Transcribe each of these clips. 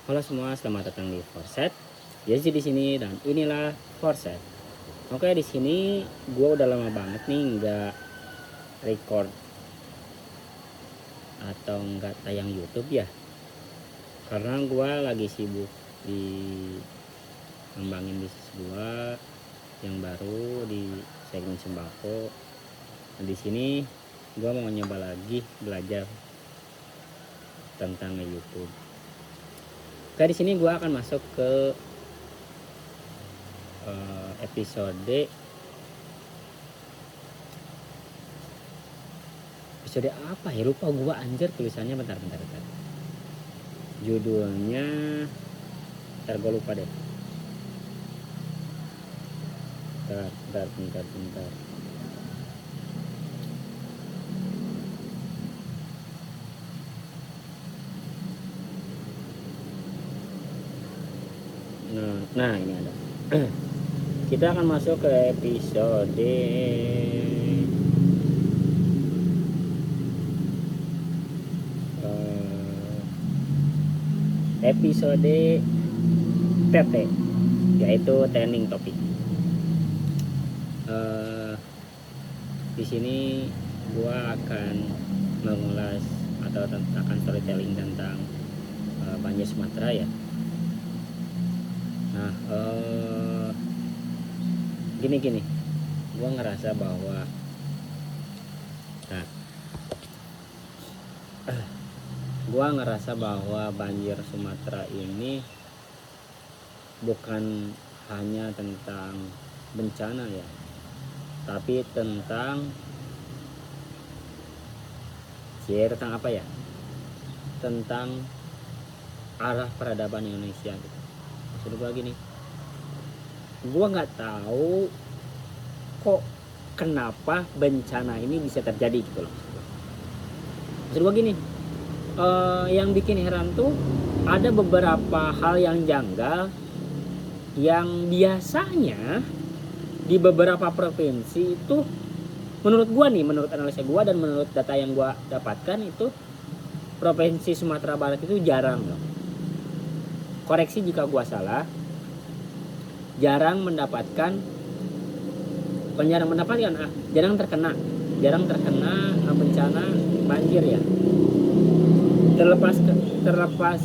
Halo semua, selamat datang di Forset. Jadi di sini dan inilah Forset. Oke, di sini gue udah lama banget nih nggak record atau nggak tayang YouTube ya. Karena gue lagi sibuk di ngembangin bisnis gue yang baru di segmen sembako. Nah, di sini gue mau nyoba lagi belajar tentang YouTube. Oke, di sini gue akan masuk ke episode apa ya, lupa gua anjir tulisannya. Bentar judulnya, ntar gua lupa deh. Bentar. Nah ini ada. Kita akan masuk ke episode TT, yaitu trending topik. Di sini gua akan mengulas atau akan storytelling tentang banjir Sumatera ya. Nah, gini, gue ngerasa bahwa banjir Sumatera ini bukan hanya tentang bencana ya, tapi tentang apa ya? Tentang arah peradaban Indonesia gitu. Maksud gue gini, gue nggak tahu kok kenapa bencana ini bisa terjadi gitu loh. Maksud gue gini, yang bikin heran tuh ada beberapa hal yang janggal yang biasanya di beberapa provinsi itu, menurut analisa gue dan menurut data yang gue dapatkan, itu provinsi Sumatera Barat itu jarang loh. Koreksi jika gue salah, jarang terkena bencana banjir ya. Terlepas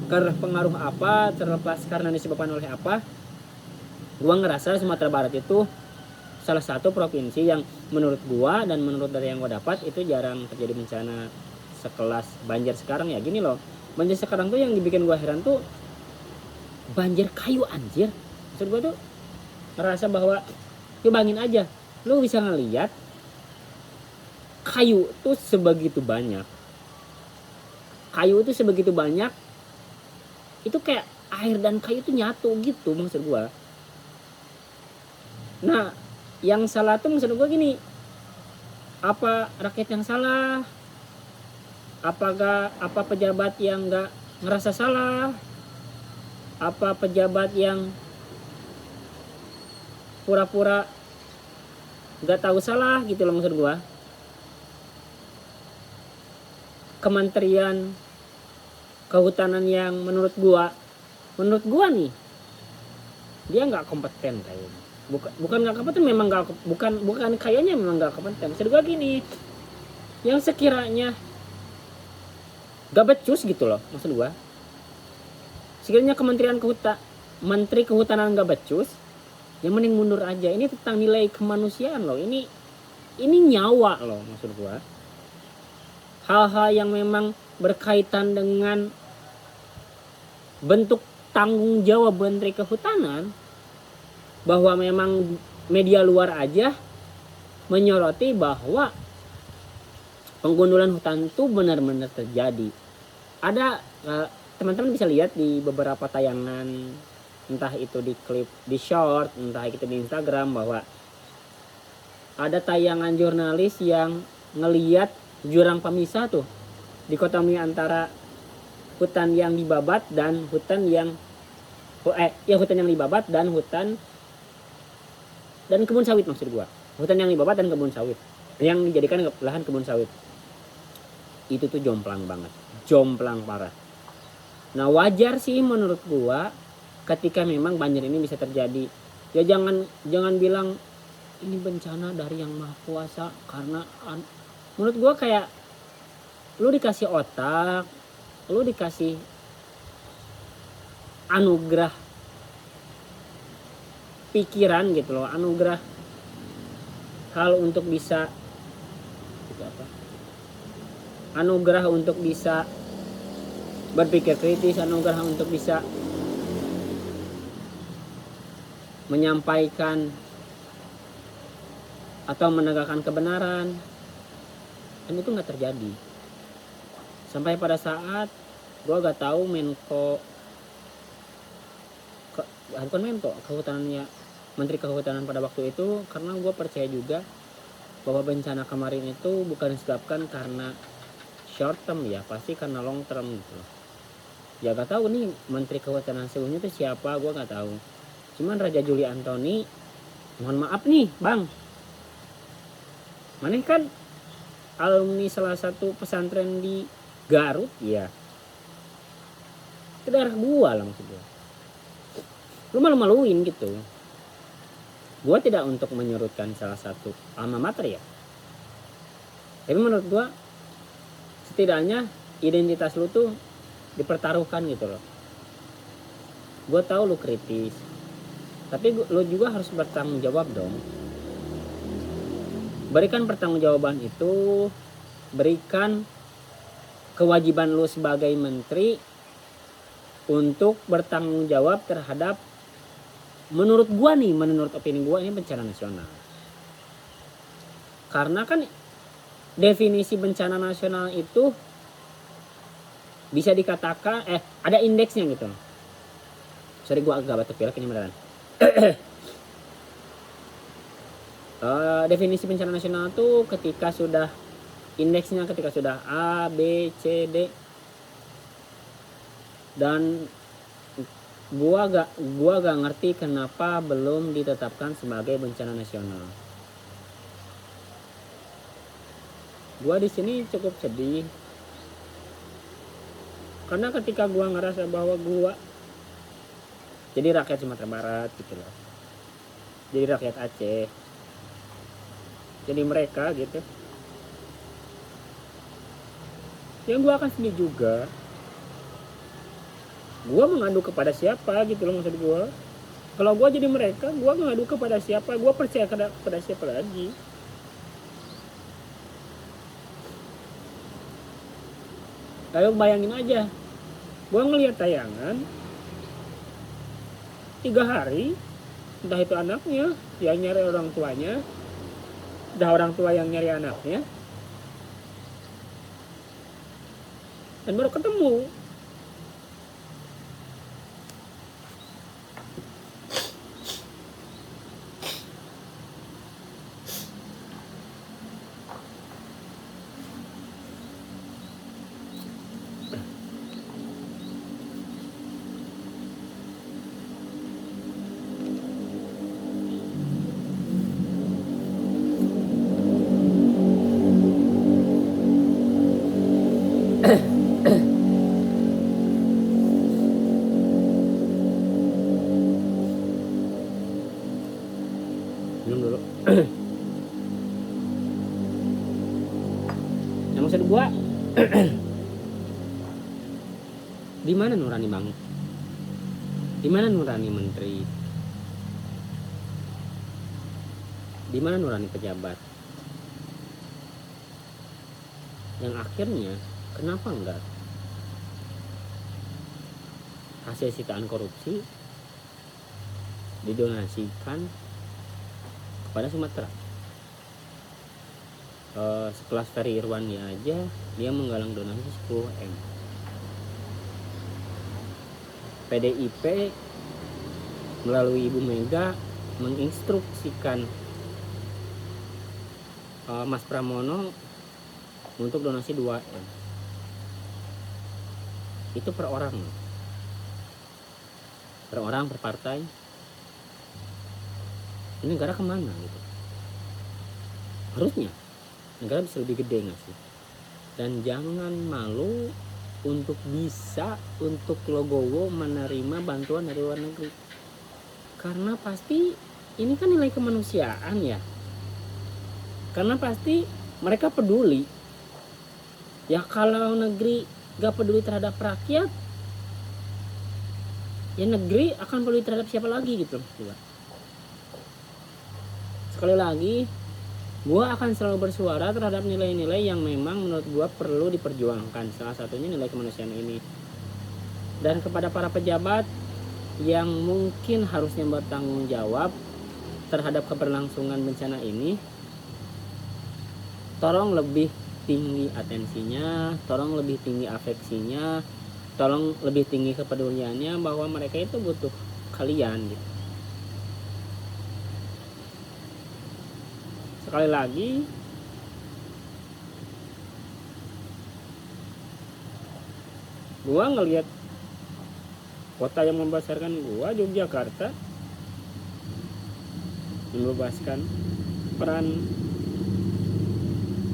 karena pengaruh apa, terlepas karena disebabkan oleh apa, gua ngerasa Sumatera Barat itu salah satu provinsi yang menurut gua dan menurut dari yang gua dapat itu jarang terjadi bencana sekelas banjir sekarang ya. Gini loh, banjir sekarang tuh yang dibikin gua heran tuh banjir kayu anjir. Maksud gua tuh ngerasa bahwa bayangin aja, lu bisa ngeliat kayu tuh sebegitu banyak, itu kayak air dan kayu tuh nyatu gitu maksud gua. Nah, yang salah tuh maksud gua gini, apa rakyat yang salah? Apa pejabat yang nggak ngerasa salah? Apa pejabat yang pura-pura nggak tahu salah gitu loh maksud gua. Kementerian Kehutanan yang menurut gua nih dia nggak kompeten kayaknya. Bukan nggak kompeten, memang nggak, bukan kayaknya memang nggak kompeten. Maksud gua gini, yang sekiranya gak becus gitu loh maksud gua. Sekiranya Menteri Kehutanan gak becus, yang mending mundur aja. Ini tentang nilai kemanusiaan loh. Ini nyawa loh maksud gua. Hal-hal yang memang berkaitan dengan bentuk tanggung jawab Menteri Kehutanan, bahwa memang media luar aja menyoroti bahwa penggundulan hutan itu benar-benar terjadi. Ada teman-teman bisa lihat di beberapa tayangan, entah itu di klip, di short, entah itu di Instagram, bahwa ada tayangan jurnalis yang ngeliat jurang pemisah tuh dikotomi antara hutan yang dibabat dan hutan yang dibabat dan kebun sawit. Maksud gua hutan yang dibabat dan kebun sawit yang dijadikan lahan kebun sawit. Itu tuh jomplang banget, jomplang parah. Nah wajar sih menurut gua ketika memang banjir ini bisa terjadi. Ya jangan bilang ini bencana dari yang maha kuasa, karena menurut gua kayak lu dikasih otak, lu dikasih anugerah pikiran gitu loh, anugerah hal untuk bisa itu apa? Anugerah untuk bisa berpikir kritis, anugerah untuk bisa menyampaikan atau menegakkan kebenaran, dan itu nggak terjadi. Sampai pada saat gue gak tahu bukan Menko kehutanannya, Menteri Kehutanan pada waktu itu, karena gue percaya juga bahwa bencana kemarin itu bukan disebabkan karena short term ya, pasti karena long term gitu. Ya gak tahu nih Menteri Kehutanan sebelumnya itu siapa, gue gak tahu. Cuman Raja Juli Antoni, mohon maaf nih bang, mana kan alumni salah satu pesantren di Garut ya, ke daerah gua lah maksud gua. Lu malu-maluin gitu. Gua tidak untuk menyurutkan salah satu alma mater ya, tapi menurut gua setidaknya identitas lu tuh dipertaruhkan gitu loh. Gua tahu lu kritis, tapi lu juga harus bertanggung jawab dong. Berikan pertanggungjawaban itu, berikan kewajiban lu sebagai menteri untuk bertanggung jawab terhadap, menurut gua nih, menurut opini gua ini bencana nasional. Karena kan definisi bencana nasional itu bisa dikatakan ada indeksnya gitu. Sorry gua agak batuk pilek ini beneran. Definisi bencana nasional tuh ketika sudah indeksnya, ketika sudah A, B, C, D, dan gua gak ngerti kenapa belum ditetapkan sebagai bencana nasional. Gua di sini cukup sedih karena ketika gua ngerasa bahwa gua jadi rakyat Sumatera Barat gitu loh, jadi rakyat Aceh, jadi mereka gitu, yang gua akan sedih juga. Gua mengadu kepada siapa gitu loh, maksud gua. Kalau gua jadi mereka, gua mengadu kepada siapa? Gua percaya kepada siapa lagi? Ayo bayangin aja, gua ngelihat tayangan 3 hari, entah itu anaknya yang nyari orang tuanya, entah orang tua yang nyari anaknya, dan baru ketemu. Minum dulu. Yang maksud gua di mana nurani bang? Di mana nurani menteri? Di mana nurani pejabat? Yang akhirnya kenapa enggak hasil sitaan korupsi didonasikan kepada Sumatera? Sekelas Ferry Irwandi aja dia menggalang donasi 10 M. PDIP melalui Ibu Mega menginstruksikan Mas Pramono untuk donasi 2 M. Itu per orang, per partai. Ini negara kemana gitu? Harusnya negara bisa lebih gede nggak sih? Dan jangan malu untuk bisa untuk Logowo menerima bantuan dari luar negeri. Karena pasti ini kan nilai kemanusiaan ya. Karena pasti mereka peduli. Ya kalau negeri gak peduli terhadap rakyat, ya negeri akan peduli terhadap siapa lagi gitu. Sekali lagi, gue akan selalu bersuara terhadap nilai-nilai yang memang menurut gue perlu diperjuangkan. Salah satunya nilai kemanusiaan ini. Dan kepada para pejabat yang mungkin harusnya bertanggung jawab terhadap keberlangsungan bencana ini, tolong lebih tinggi atensinya, tolong lebih tinggi afeksinya, tolong lebih tinggi kepeduliannya, bahwa mereka itu butuh kalian gitu. Sekali lagi, gua ngelihat kota yang membesarkan gua, Yogyakarta, membebaskan peran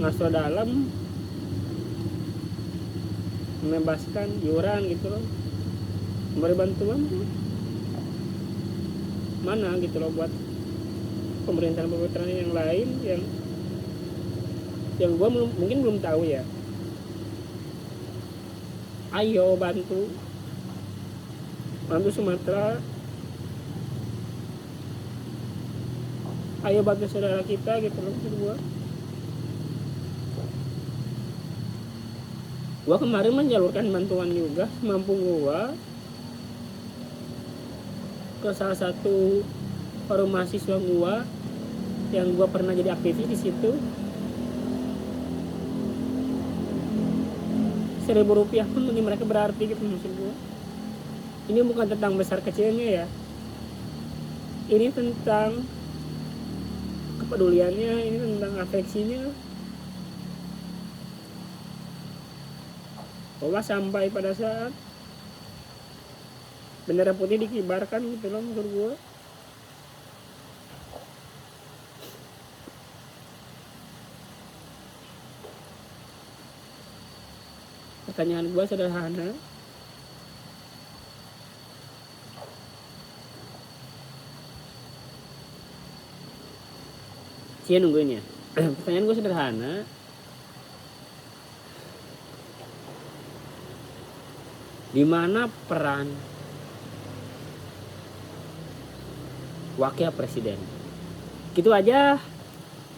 ngaso dalam, membebaskan iuran gitu loh, memberi bantuan tuh mana gitu loh buat pemerintahan yang lain yang gue mungkin belum tahu ya. Ayo bantu Sumatera, ayo bantu saudara kita gitu loh. Gue kemarin menjalurkan bantuan juga semampu gue ke salah satu forum mahasiswa gue yang gue pernah jadi aktivis di situ. Rp1.000 pun bagi mereka berarti gitu maksud gue. Ini bukan tentang besar kecilnya ya, ini tentang kepeduliannya, ini tentang afeksinya, bahwa sampai pada saat bendera putih dikibarkan gitu loh menurut gue. Pertanyaan gue sederhana, Cia nungguin ya. Pertanyaan gue sederhana, di mana peran wakil presiden? Gitu aja.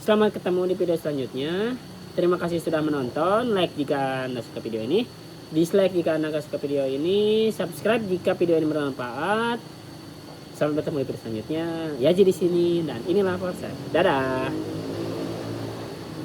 Selamat ketemu di video selanjutnya. Terima kasih sudah menonton. Like jika Anda suka video ini, dislike jika Anda gak suka video ini, subscribe jika video ini bermanfaat. Sampai bertemu di video selanjutnya. Yaji di sini dan inilah Forsyth. Dadah.